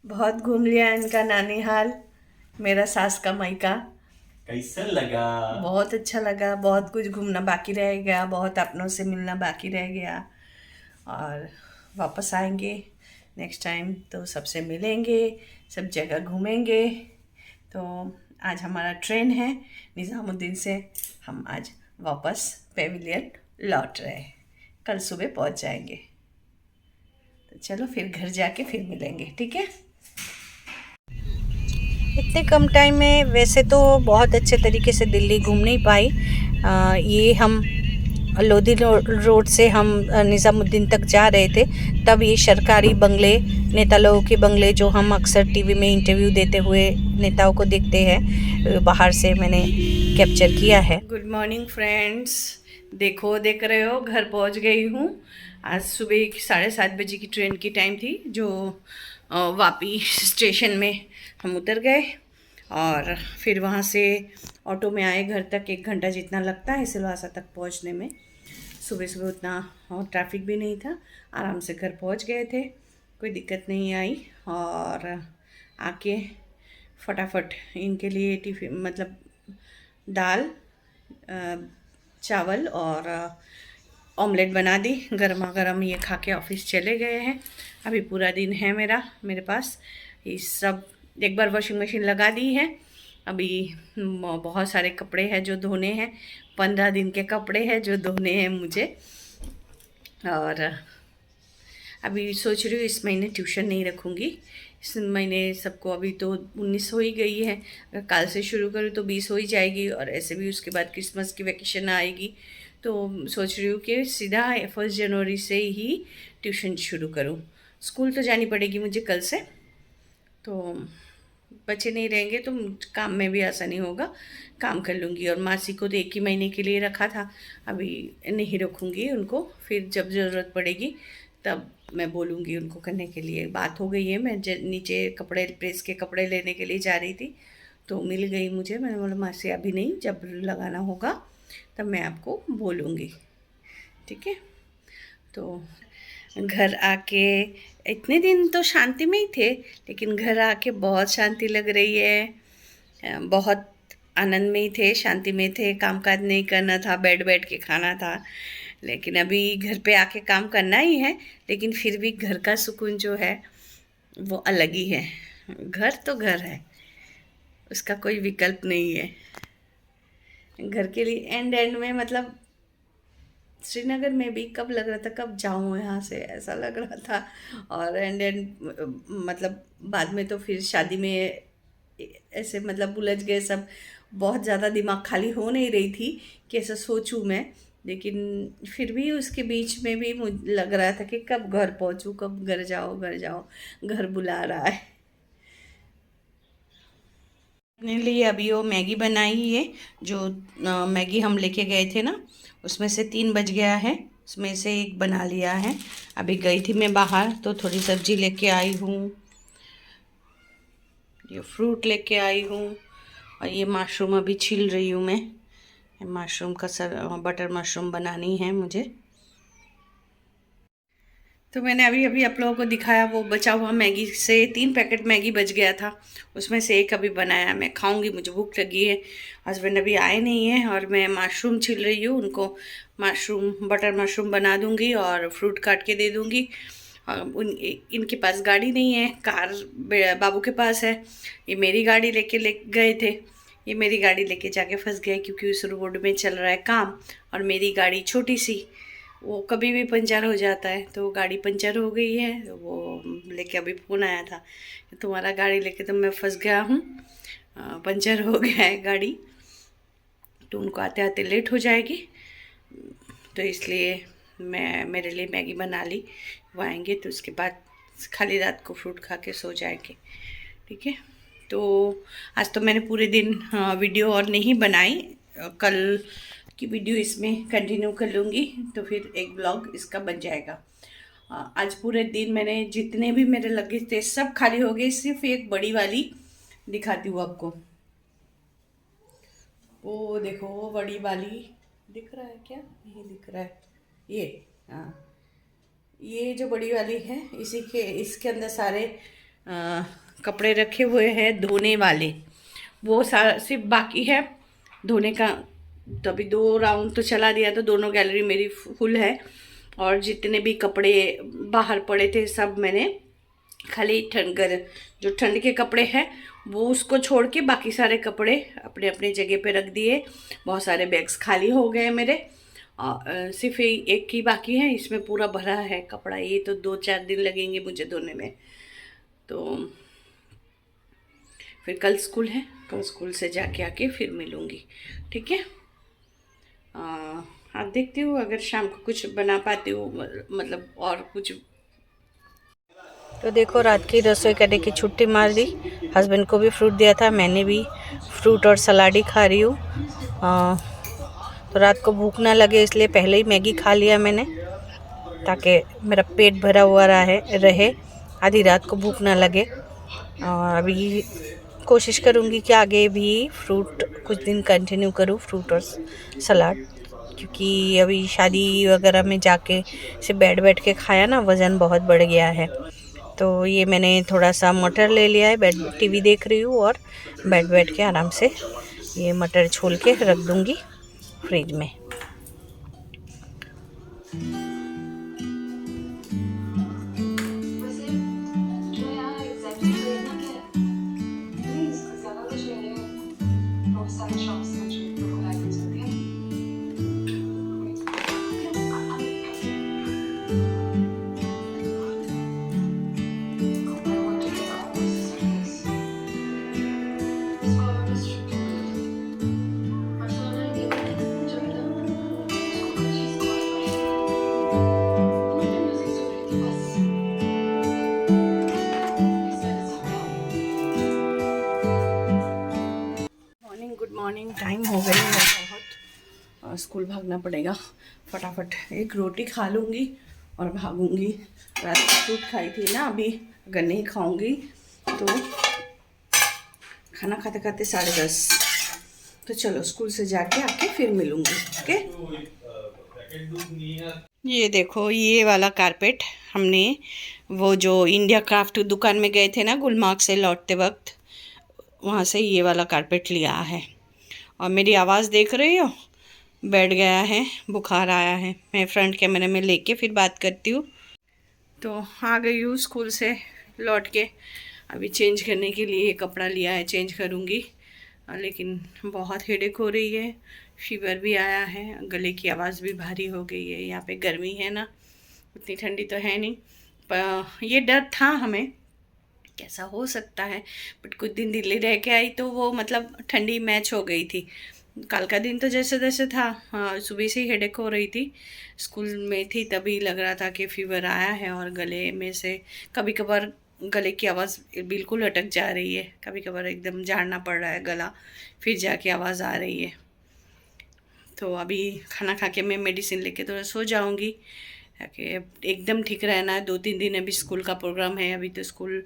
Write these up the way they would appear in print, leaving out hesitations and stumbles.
बहुत घूम लिया इनका नानीहाल, मेरा सास का मायका। कैसा लगा? बहुत अच्छा लगा। बहुत कुछ घूमना बाकी रह गया, बहुत अपनों से मिलना बाकी रह गया। और वापस आएंगे नेक्स्ट टाइम तो सबसे मिलेंगे, सब जगह घूमेंगे। तो आज हमारा ट्रेन है निज़ामुद्दीन से। हम आज वापस पेविलियन लौट रहे हैं, कल सुबह पहुंच जाएंगे। तो चलो फिर घर जाके फिर मिलेंगे, ठीक है। इतने कम टाइम में वैसे तो बहुत अच्छे तरीके से दिल्ली घूम नहीं पाई। ये हम लोधी रोड से हम निज़ामुद्दीन तक जा रहे थे, तब ये सरकारी बंगले, नेता लोगों के बंगले जो हम अक्सर टीवी में इंटरव्यू देते हुए नेताओं को देखते हैं, बाहर से मैंने कैप्चर किया है। गुड मॉर्निंग फ्रेंड्स, देखो देख रहे हो घर पहुंच गई हूँ। आज सुबह 7:30 बजे की ट्रेन की टाइम थी, जो वापी स्टेशन में हम उतर गए और फिर वहाँ से ऑटो में आए घर तक। 1 घंटा जितना लगता है सिलवासा तक पहुँचने में। सुबह सुबह उतना ट्रैफिक भी नहीं था, आराम से घर पहुँच गए थे, कोई दिक्कत नहीं आई। और आके फटाफट इनके लिए टिफिन मतलब दाल, चावल और ऑमलेट बना दी। गर्मा गर्म ये खा के ऑफिस चले गए हैं। अभी पूरा दिन है मेरे पास ये सब। एक बार वॉशिंग मशीन लगा दी है, अभी बहुत सारे कपड़े हैं जो धोने हैं। 15 दिन के कपड़े हैं जो धोने हैं मुझे। और अभी सोच रही हूँ इस महीने ट्यूशन नहीं रखूँगी। इस महीने सबको, अभी तो 19 हो ही गई है, अगर कल से शुरू करूँ तो 20 हो ही जाएगी। और ऐसे भी उसके बाद क्रिसमस की वैकेशन आएगी, तो सोच रही हूँ कि सीधा 1 जनवरी से ही ट्यूशन शुरू करूँ। स्कूल तो जानी पड़ेगी मुझे कल से, तो बच्चे नहीं रहेंगे तो काम में भी आसानी होगा, काम कर लूँगी। और मासी को तो 1 ही महीने के लिए रखा था, अभी नहीं रखूँगी उनको। फिर जब ज़रूरत पड़ेगी तब मैं बोलूँगी उनको करने के लिए। बात हो गई है, मैं नीचे कपड़े प्रेस के कपड़े लेने के लिए जा रही थी तो मिल गई मुझे। मैंने बोला मासी अभी नहीं, जब लगाना होगा तब मैं आपको बोलूँगी, ठीक है। तो घर आके इतने दिन तो शांति में ही थे, लेकिन घर आके बहुत शांति लग रही है। बहुत आनंद में ही थे, शांति में थे। कामकाज नहीं करना था, बैठ बैठ के खाना था। लेकिन अभी घर पे आके काम करना ही है, लेकिन फिर भी घर का सुकून जो है वो अलग ही है। घर तो घर है, उसका कोई विकल्प नहीं है। घर के लिए एंड एंड में मतलब श्रीनगर में भी कब लग रहा था कब जाऊँ यहाँ से, ऐसा लग रहा था। और एंड एंड मतलब बाद में तो फिर शादी में ऐसे मतलब उलझ गए सब। बहुत ज़्यादा दिमाग खाली हो नहीं रही थी कि ऐसा सोचूं मैं। लेकिन फिर भी उसके बीच में भी मुझे लग रहा था कि कब घर पहुँचूँ, कब घर जाओ घर जाओ, घर बुला रहा है। अपने लिए अभी वो मैगी बनाई है, जो मैगी हम लेके गए थे ना, उसमें से 3 बच गया है, उसमें से एक बना लिया है। अभी गई थी मैं बाहर तो थोड़ी सब्जी लेके आई हूँ, ये फ्रूट लेके आई हूँ। और ये मशरूम अभी छील रही हूँ मैं। मशरूम का बटर मशरूम बनानी है मुझे। तो मैंने अभी अभी आप लोगों को दिखाया वो बचा हुआ मैगी से 3 पैकेट मैगी बच गया था, उसमें से एक अभी बनाया। मैं खाऊंगी, मुझे भूख लगी है। हस्बैंड अभी आए नहीं है और मैं मशरूम छील रही हूँ, उनको मशरूम बटर मशरूम बना दूंगी और फ्रूट काट के दे दूंगी। इनके पास गाड़ी नहीं है, कार बाबू के पास है। ये मेरी गाड़ी ले गए थे, ये मेरी गाड़ी लेके जाके फंस गए क्योंकि उस रोड में चल रहा है काम। और मेरी गाड़ी छोटी सी, वो कभी भी पंचर हो जाता है, तो गाड़ी पंचर हो गई है। तो वो लेके अभी फ़ोन आया था कि तुम्हारा गाड़ी लेके तो मैं फंस गया हूँ, पंचर हो गया है गाड़ी, तो उनको आते आते लेट हो जाएगी। तो इसलिए मैं मेरे लिए मैगी बना ली, वो आएंगे तो उसके बाद खाली रात को फ्रूट खा के सो जाएंगे, ठीक है। तो आज तो मैंने पूरे दिन वीडियो और नहीं बनाई, कल की वीडियो इसमें कंटिन्यू कर लूँगी तो फिर एक ब्लॉग इसका बन जाएगा। आज पूरे दिन मैंने जितने भी मेरे लगे थे सब खाली हो गए, सिर्फ एक बड़ी वाली दिखाती हूँ आपको। वो देखो, वो बड़ी वाली दिख रहा है क्या, नहीं दिख रहा है ये। हाँ, ये जो बड़ी वाली है इसी के इसके अंदर सारे कपड़े रखे हुए हैं धोने वाले, वो सारा सिर्फ बाकी है धोने का। तो अभी 2 राउंड तो चला दिया, तो दोनों गैलरी मेरी फुल है। और जितने भी कपड़े बाहर पड़े थे सब मैंने खाली जो ठंड के कपड़े हैं वो उसको छोड़ के बाकी सारे कपड़े अपने अपने जगह पे रख दिए। बहुत सारे बैग्स खाली हो गए मेरे, सिर्फ एक ही बाकी है, इसमें पूरा भरा है कपड़ा। ये तो 2-4 दिन लगेंगे मुझे धोने में। तो फिर कल स्कूल है, कल स्कूल से जाके आके फिर मिलूँगी, ठीक है। आप देखती हूँ अगर शाम को कुछ बना पाती हूँ, मतलब और कुछ। तो देखो रात की रसोई करने की छुट्टी मार दी, हस्बैंड को भी फ्रूट दिया था, मैंने भी फ्रूट और सलाद ही खा रही हूँ। तो रात को भूख ना लगे इसलिए पहले ही मैगी खा लिया मैंने, ताकि मेरा पेट भरा हुआ रहे, आधी रात को भूख ना लगे। और अभी कोशिश करूँगी कि आगे भी फ्रूट कुछ दिन कंटिन्यू करूँ, फ्रूट और सलाद, क्योंकि अभी शादी वगैरह में जाके से बैठ के खाया ना, वज़न बहुत बढ़ गया है। तो ये मैंने थोड़ा सा मटर ले लिया है, टीवी देख रही हूँ और बैठ के आराम से ये मटर छोल के रख दूँगी फ्रिज में। गुड मॉर्निंग, टाइम हो गई है बहुत, स्कूल भागना पड़ेगा। फटाफट एक रोटी खा लूँगी और भागूंगी। रात को फ्रूट खाई थी ना, अभी अगर नहीं खाऊंगी तो खाना खाते खाते 10:30। तो चलो स्कूल से जाके आके फिर मिलूँगी, ओके। ये देखो ये वाला कारपेट हमने वो जो इंडिया क्राफ्ट दुकान में गए थे ना गुलमार्ग से लौटते वक्त, वहाँ से ये वाला कारपेट लिया है। और मेरी आवाज़ देख रही हो, बैठ गया है, बुखार आया है। मैं फ्रंट कैमरे में लेके फिर बात करती हूँ। तो आ गई हूँ स्कूल से लौट के, अभी चेंज करने के लिए कपड़ा लिया है, चेंज करूँगी। लेकिन बहुत हेडेक हो रही है, फीवर भी आया है, गले की आवाज़ भी भारी हो गई है। यहाँ पे गर्मी है ना, उतनी ठंडी तो है नहीं, पर ये डर था हमें कैसा हो सकता है। बट कुछ दिन दिल्ली रह के आई तो वो मतलब ठंडी मैच हो गई थी। कल का दिन तो जैसे तैसे था, हाँ सुबह से ही हेडेक हो रही थी। स्कूल में थी तभी लग रहा था कि फीवर आया है, और गले में से कभी कभार गले की आवाज़ बिल्कुल अटक जा रही है, कभी कभार एकदम झाड़ना पड़ रहा है गला, फिर जाके आवाज़ आ रही है। तो अभी खाना खा के मैं मेडिसिन लेके तो सो जाऊँगी, ताकि एकदम ठीक रहना है। 2-3 दिन अभी स्कूल का प्रोग्राम है, अभी तो स्कूल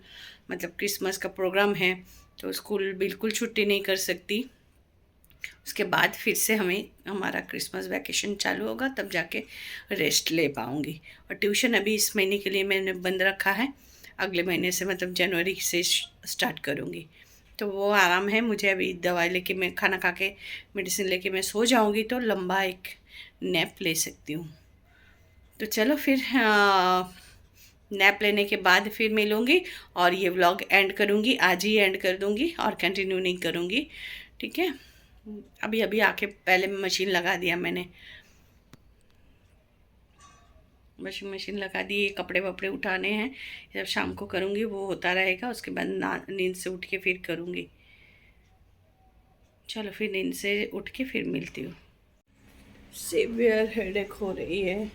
मतलब क्रिसमस का प्रोग्राम है, तो स्कूल बिल्कुल छुट्टी नहीं कर सकती। उसके बाद फिर से हमारा क्रिसमस वैकेशन चालू होगा, तब जाके रेस्ट ले पाऊँगी। और ट्यूशन अभी इस महीने के लिए मैंने बंद रखा है, अगले महीने से मतलब जनवरी से स्टार्ट करूँगी। तो वो आराम है मुझे। अभी दवाई लेके मैं खाना खा के मेडिसिन लेके मैं सो जाऊँगी तो लंबा एक नैप ले सकती हूँ। तो चलो फिर नैप लेने के बाद फिर मिलूँगी और ये व्लॉग एंड करूँगी, आज ही एंड कर दूँगी और कंटिन्यू नहीं करूँगी, ठीक है। अभी आके पहले मशीन लगा दिया मैंने, वॉशिंग मशीन लगा दी। ये कपड़े वपड़े उठाने हैं, जब शाम को करूँगी वो होता रहेगा, उसके बाद नींद से उठ के फिर करूँगी। चलो फिर नींद से उठ के फिर मिलती हूँ। सीवियर हेडेक हो रही है,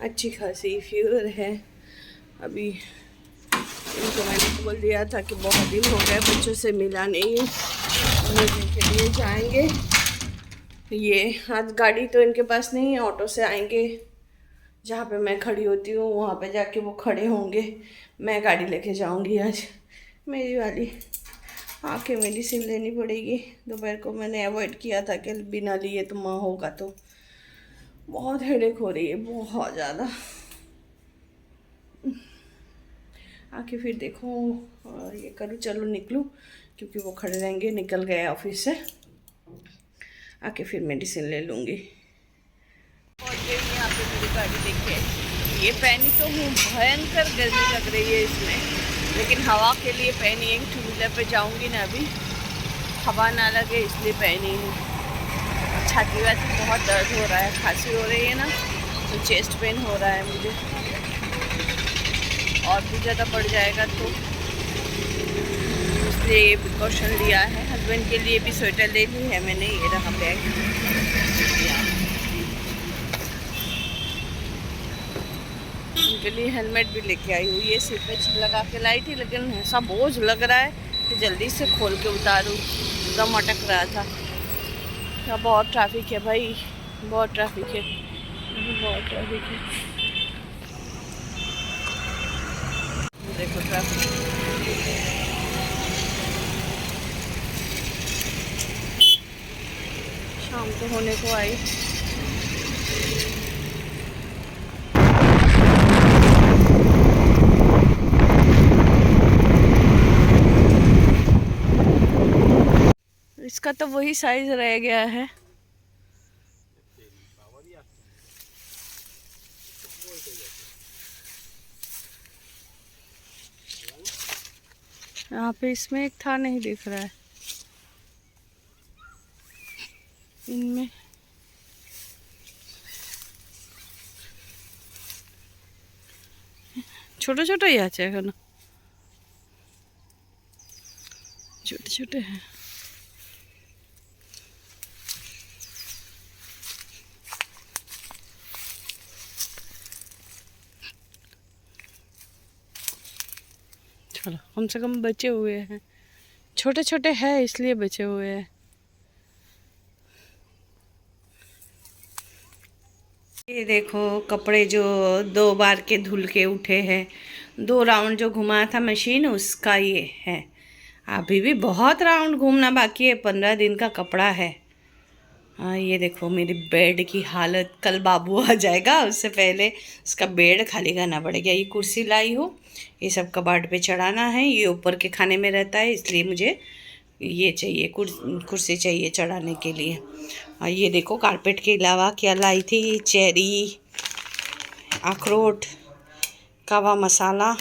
अच्छी खासी फीवर है। अभी इनको मैंने बोल दिया था कि बहुत दिन हो गए बच्चों से मिला नहीं है, मिलने के लिए जाएंगे। ये आज गाड़ी तो इनके पास नहीं है, ऑटो से आएंगे। जहाँ पे मैं खड़ी होती हूँ वहाँ पे जाके वो खड़े होंगे, मैं गाड़ी लेके जाऊँगी आज मेरी वाली। आके मेडिसिन लेनी पड़ेगी। दोपहर को मैंने अवॉइड किया था कि बिना लिए तो माँ होगा, तो बहुत हेडेक हो रही है, बहुत ज़्यादा। आके फिर देखो ये करूँ, चलो निकलूँ, क्योंकि वो खड़े रहेंगे, निकल गए ऑफिस से। आके फिर मेडिसिन ले लूँगी। और यहाँ पे मेरी गाड़ी देखिए, ये पहनी तो हूँ, भयंकर गर्मी लग रही है इसमें, लेकिन हवा के लिए पहनी है। टू व्हीलर पे जाऊँगी ना अभी, हवा ना लगे इसलिए पहनी हूँ। छाती वाती बहुत दर्द हो रहा है, खांसी हो रही है ना, तो चेस्ट पेन हो रहा है मुझे, और भी ज़्यादा बढ़ जाएगा तो इसलिए ये प्रिकॉशन लिया है। हस्बैंड के लिए भी स्वेटर ले ली है मैंने, ये रहा बैग। उनके लिए हेलमेट भी लेके आई हूँ। ये सिर पे लगा के लाई थी, लेकिन ऐसा बोझ लग रहा है कि जल्दी से खोल के उतारूँ, एकदम अटक रहा था। क्या बहुत ट्रैफिक है भाई, बहुत ट्रैफिक है, बहुत ट्रैफिक है। देखो ट्रैफिक, शाम तो होने को आई। इसका तो वही साइज रह गया है। यहाँ पे इसमें एक था, नहीं दिख रहा है इनमें। छोटे छोटे ही আছে এখনো, छोटे छोटे हैं। चलो कम से कम बचे हुए हैं, छोटे छोटे हैं इसलिए बचे हुए हैं। ये देखो कपड़े जो 2 बार के धुल के उठे हैं, 2 राउंड जो घुमाया था मशीन उसका ये है। अभी भी बहुत राउंड घूमना बाकी है, 15 दिन का कपड़ा है। हाँ ये देखो मेरी बेड की हालत, कल बाबू आ जाएगा उससे पहले उसका बेड खाली करना पड़ेगा। ये कुर्सी लाई हूँ, ये सब कबाड़ पे चढ़ाना है। ये ऊपर के खाने में रहता है, इसलिए मुझे ये चाहिए, कुर्सी चाहिए चढ़ाने के लिए। और ये देखो कारपेट के अलावा क्या लाई थी, चेरी, अखरोट, कावा मसाला,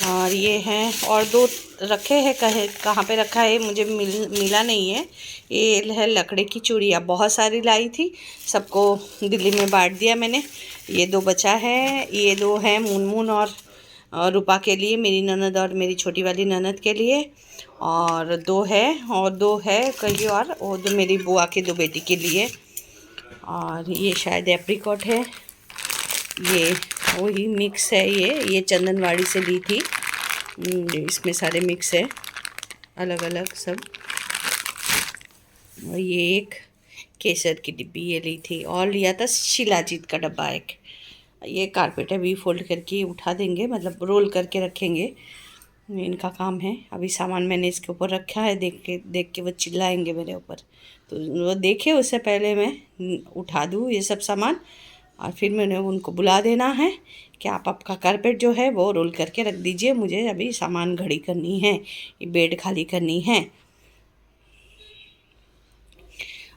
और ये हैं, और 2 रखे हैं, कहाँ पे रखा है मुझे मिला नहीं है। ये है लकड़ी की चूड़ियाँ, बहुत सारी लाई थी, सबको दिल्ली में बांट दिया मैंने। ये 2 बचा है, ये 2 है मुनमुन और रूपा के लिए, मेरी ननद और मेरी छोटी वाली ननद के लिए, और 2 है, और 2 है कहीं और 2 मेरी बुआ की 2 बेटी के लिए। और ये शायद एप्रिकॉट है, ये वही मिक्स है। ये चंदनवाड़ी से ली थी, इसमें सारे मिक्स है अलग अलग सब। और ये एक केसर की डिब्बी ये ली थी, और लिया था शिलाजीत का डब्बा एक। ये कारपेट है, अभी फोल्ड करके उठा देंगे, मतलब रोल करके रखेंगे, इनका काम है। अभी सामान मैंने इसके ऊपर रखा है, देख के वो चिल्लाएंगे मेरे ऊपर, तो वो देखे उससे पहले मैं उठा दूँ ये सब सामान, और फिर मैंने उनको बुला देना है कि आप आपका कारपेट जो है वो रोल करके रख दीजिए, मुझे अभी सामान घड़ी करनी है, ये बेड खाली करनी है।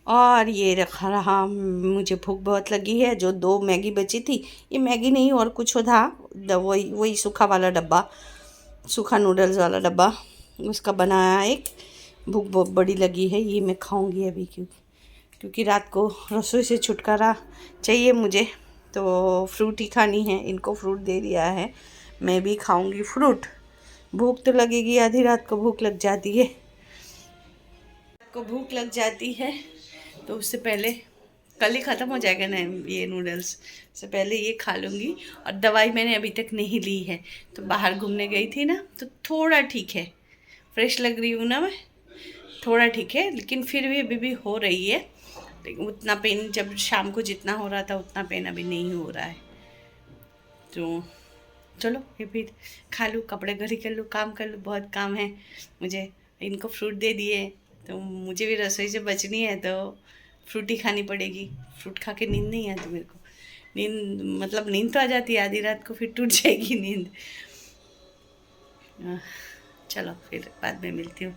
और ये रखा रहा, मुझे भूख बहुत लगी है। जो 2 मैगी बची थी, ये मैगी नहीं और कुछ था, वही सूखा वाला डब्बा, सूखा नूडल्स वाला डब्बा, उसका बनाया एक। भूख बहुत बड़ी लगी है, ये मैं खाऊंगी अभी, क्योंकि रात को रसोई से छुटकारा चाहिए मुझे, तो फ्रूट ही खानी है। इनको फ्रूट दे दिया है, मैं भी खाऊंगी फ्रूट। भूख तो लगेगी, आधी रात को भूख लग जाती है, भूख लग जाती है, तो उससे पहले कल ही ख़त्म हो जाएगा ना ये नूडल्स, से पहले ये खा लूँगी। और दवाई मैंने अभी तक नहीं ली है, तो बाहर घूमने गई थी ना, तो थोड़ा ठीक है, फ्रेश लग रही हूँ ना मैं, थोड़ा ठीक है, लेकिन फिर भी अभी भी हो रही है। लेकिन उतना पेन जब शाम को जितना हो रहा था उतना पेन अभी नहीं हो रहा है। तो चलो ये फिर खा लूँ, कपड़े घड़ी कर लूँ, काम कर लूँ, बहुत काम है मुझे। इनको फ्रूट दे दिए, तो मुझे भी रसोई से बचनी है, तो फ्रूट ही खानी पड़ेगी। फ्रूट खा के नींद नहीं आती मेरे को, नींद मतलब नींद तो आ जाती है आधी रात को, फिर टूट जाएगी नींद। चलो फिर बाद में मिलती हूँ।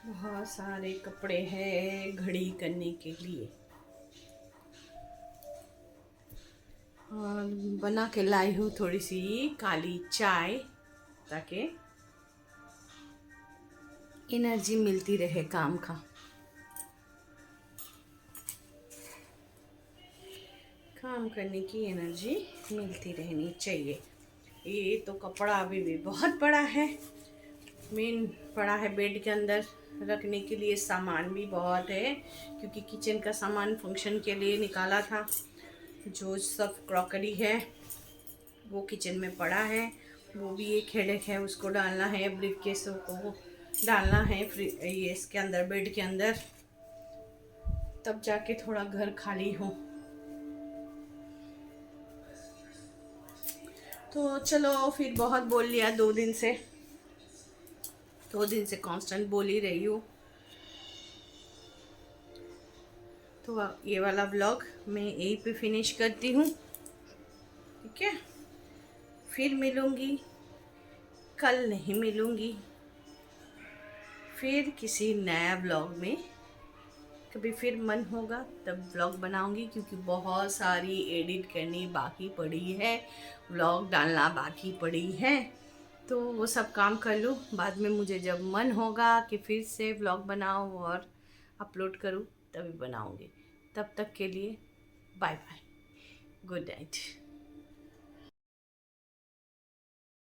बहुत सारे कपड़े हैं घड़ी करने के लिए, और बना के लाई हूँ थोड़ी सी काली चाय ताकि एनर्जी मिलती रहे काम का। काम करने की एनर्जी मिलती रहनी चाहिए। ये तो कपड़ा अभी भी बहुत बड़ा है, मेन पड़ा है बेड के अंदर रखने के लिए। सामान भी बहुत है क्योंकि किचन का सामान फंक्शन के लिए निकाला था। जो सब क्रॉकरी है वो किचन में पड़ा है, वो भी एक हेडेक है, उसको डालना है। ब्रीफ केसों को डालना है ये इसके अंदर, बेड के अंदर, तब जाके थोड़ा घर खाली हो। तो चलो फिर बहुत बोल लिया, 2 दिन से कांस्टेंट बोल ही रही हूँ। तो ये वाला व्लॉग मैं यहीं पे फिनिश करती हूँ, ठीक है। फिर मिलूँगी, कल नहीं मिलूँगी, फिर किसी नया व्लॉग में। कभी फिर मन होगा तब व्लॉग बनाऊँगी, क्योंकि बहुत सारी एडिट करनी बाकी पड़ी है, व्लॉग डालना बाकी पड़ी है। तो वो सब काम कर लूँ, बाद में मुझे जब मन होगा कि फिर से व्लॉग बनाऊँ और अपलोड करूँ तभी बनाऊँगी। तब तक के लिए बाय बाय, गुड नाइट।